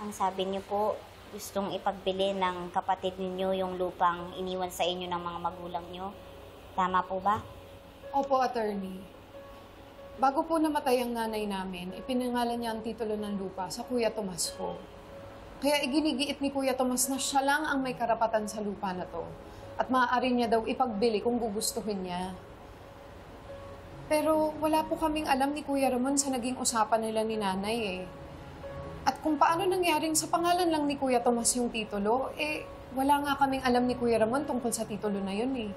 Ang sabi niyo po, gustong ipagbili ng kapatid ninyo yung lupang iniwan sa inyo ng mga magulang niyo. Tama po ba? Opo, attorney. Bago po namatay ang nanay namin, ipinangalan niya ang titulo ng lupa sa Kuya Tomas ko. Kaya iginigiit ni Kuya Tomas na siya lang ang may karapatan sa lupa na to. At maaari niya daw ipagbili kung gugustuhin niya. Pero wala po kaming alam ni Kuya Ramon sa naging usapan nila ni nanay eh. At kung paano nangyaring sa pangalan lang ni Kuya Tomas yung titulo, wala nga kaming alam ni Kuya Ramon tungkol sa titulo na yun eh.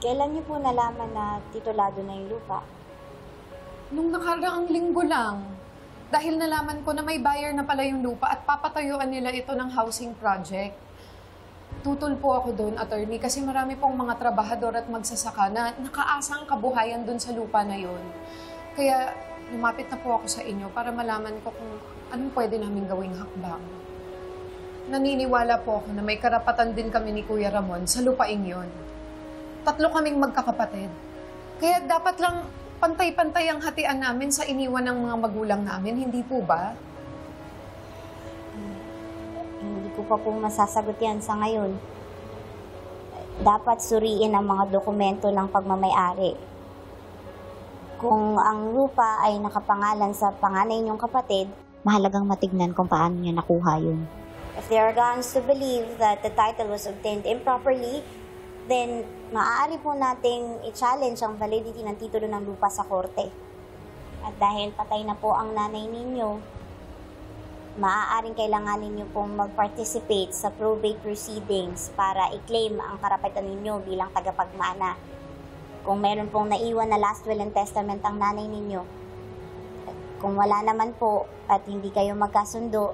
Kailan niyo po nalaman na titulado na yung lupa? Nung nakaraang linggo lang, dahil nalaman ko na may buyer na pala yung lupa at papatayuan nila ito ng housing project. Tutol po ako doon, attorney, kasi marami pong mga trabahador at magsasaka na nakaasa ang kabuhayan doon sa lupa na yun. Kaya lumapit na po ako sa inyo para malaman ko kung anong pwede namin gawing hakbang. Naniniwala po ako na may karapatan din kami ni Kuya Ramon sa lupaing yun. 3 kaming magkakapatid. Kaya dapat lang pantay-pantay ang hatian namin sa iniwan ng mga magulang namin, hindi po ba? Hindi ko pa po masasagot yan sa ngayon. Dapat suriin ang mga dokumento ng pagmamay-ari. Kung ang lupa ay nakapangalan sa panganay niyong kapatid, mahalagang matignan kung paano niya nakuha yun. If there are grounds to believe that the title was obtained improperly, then maaari po nating i-challenge ang validity ng titulo ng lupa sa korte. At dahil patay na po ang nanay ninyo, maaaring kailanganin niyo pong mag-participate sa probate proceedings para i-claim ang karapatan ninyo bilang tagapagmana. Kung meron pong naiwan na last will and testament ang nanay ninyo, kung wala naman po at hindi kayo magkasundo,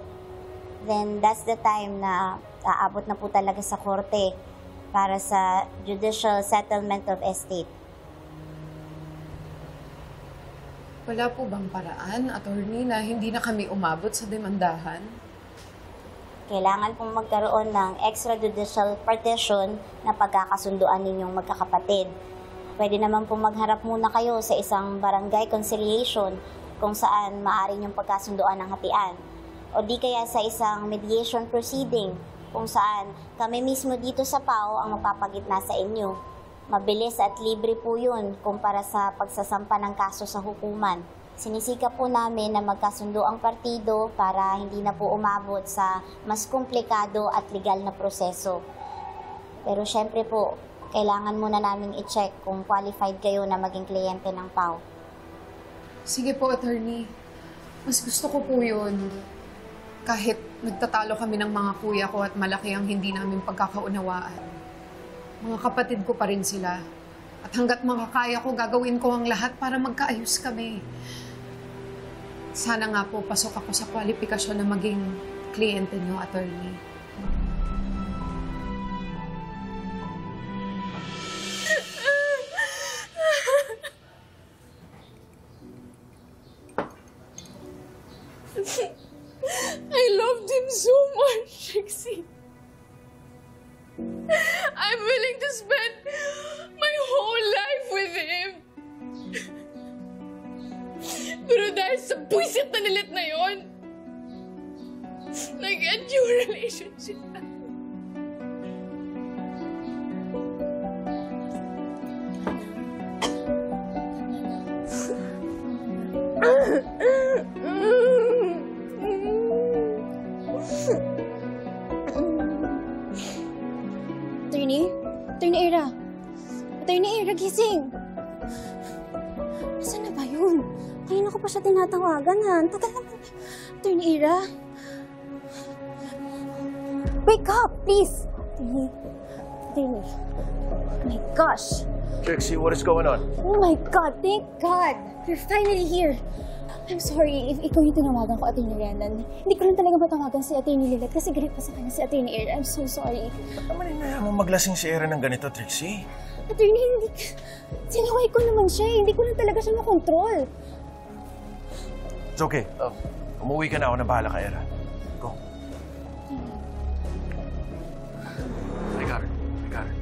then that's the time na aabot na po talaga sa korte para sa judicial settlement of estate. Wala po bang paraan, attorney, na hindi na kami umabot sa demandahan? Kailangan pong magkaroon ng extrajudicial partition na pagkakasunduan ninyong magkakapatid. Pwede naman pong magharap muna kayo sa isang barangay conciliation kung saan maaari niyong pagkasunduan ng hatian. O di kaya sa isang mediation proceeding kung saan kami mismo dito sa PAO ang magpapagitna sa inyo. Mabilis at libre po yun kumpara sa pagsasampa ng kaso sa hukuman. Sinisikap po namin na magkasundo ang partido para hindi na po umabot sa mas komplikado at legal na proseso. Pero syempre po, kailangan muna namin i-check kung qualified kayo na maging kliyente ng PAO. Sige po, attorney. Mas gusto ko po yun. Kahit nagtatalo kami ng mga kuya ko at malaki ang hindi namin pagkakaunawaan. Mga kapatid ko pa rin sila. At hanggat makakaya ko, gagawin ko ang lahat para magkaayos kami. Sana nga po pasok ako sa kwalifikasyon na maging kliyente niyo, attorney. I loved him so much, Trixie. I'm willing to spend my whole life with him. Pero dahil sa buwisit na nilit na yon, nag-end yung relationship natin. Attorney Ira! Attorney Ira, gising! Nasaan na ba yun? Kanina ko pa siya tinatawagan, ha? Ang tagal naman. Attorney Ira? Wake up, please! Attorney. Oh my gosh! Trixie, what is going on? Oh my God, thank God! You're finally here! I'm sorry if ikaw yung tinawagan ko, Attorney Renan. Hindi ko lang talaga matawagan si Attorney Lilet kasi galit pa sa kanya si Attorney Ira. I'm so sorry. Ba't naman inaya mo maglasing si Aaron ng ganito, Trixie? Attorney, hindi... Sinaway ko naman siya eh. Hindi ko lang talaga siya makontrol. It's okay. Umuwi ka na, ako na bahala ka, Aaron. Go. I got her. I got her.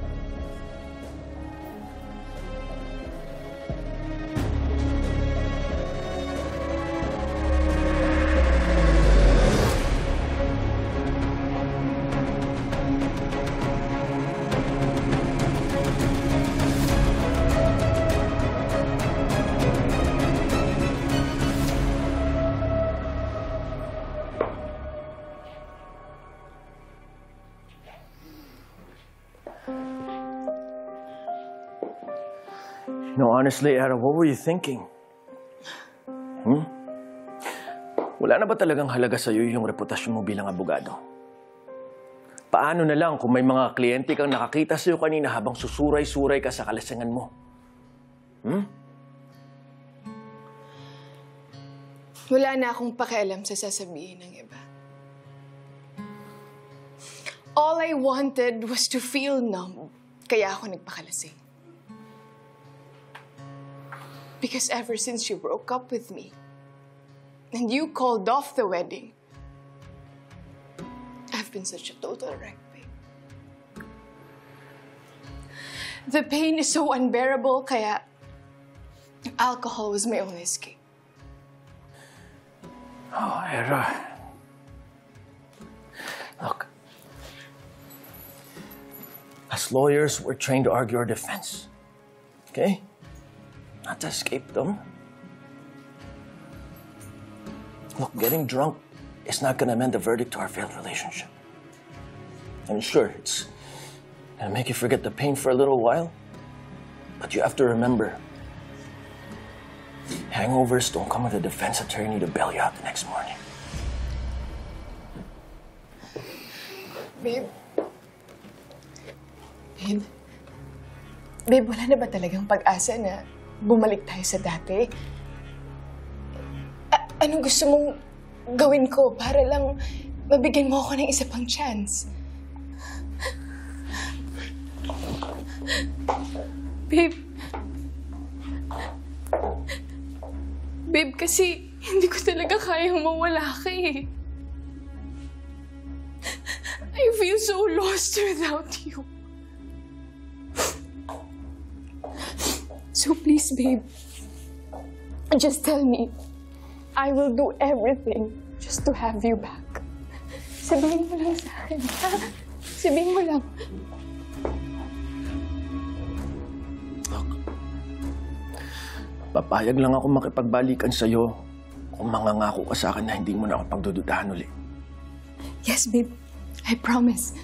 No, honestly, Era, what were you thinking? Wala na ba talagang halaga sa'yo yung reputasyon mo bilang abogado? Paano na lang kung may mga kliyente kang nakakita sa'yo kanina habang susuray-suray ka sa kalasingan mo? Wala na akong pakialam sa sasabihin ng iba. All I wanted was to feel numb. Kaya ako nagpakalasing. Because ever since you broke up with me, and you called off the wedding, I've been such a total wreck, babe. The pain is so unbearable, kaya alcohol was my only escape. Oh, Era. Look. As lawyers, we're trained to argue our defense. Okay? Not to escape them. Look, getting drunk is not gonna amend the verdict to our failed relationship. And sure, it's gonna make you forget the pain for a little while. But you have to remember, hangovers don't come with a defense attorney to bail you out the next morning. Babe. Babe, wala na ba talagang pag-asa na bumalik tayo sa dati? Anong gusto mong gawin ko para lang mabigyan mo ako ng isa pang chance? Babe. Babe, kasi hindi ko talaga kayang mawala ka eh. I feel so lost without you. So please, babe, just tell me. I will do everything just to have you back. Sabihin mo lang sa akin, ha? Sabihin mo lang. Look, papayag lang ako makipagbalikan sa'yo kung mangangako ka sa akin na hindi mo na ako pagdududahan uli. Yes, babe. I promise.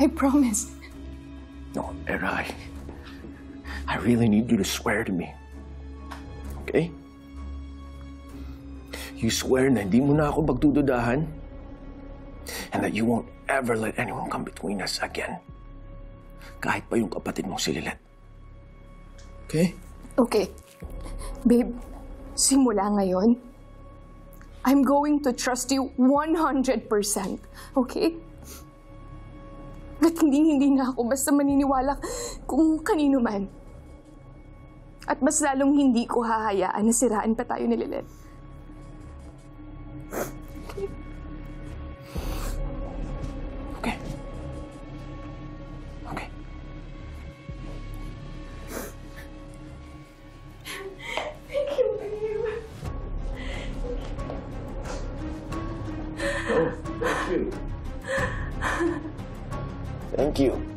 I promise. No, Era, I really need you to swear to me. Okay? You swear na hindi mo na ako pagdududahan and that you won't ever let anyone come between us again. Kahit pa yung kapatid mong si Lilet. Okay? Okay. Babe, simula ngayon, I'm going to trust you 100%. Okay? At hindi na ako basta maniniwala kung kanino man. At mas lalong hindi ko hahayaan na siraan pa tayo ni Lilet. Okay. Okay. Thank you, babe. Oh, thank you. Thank you.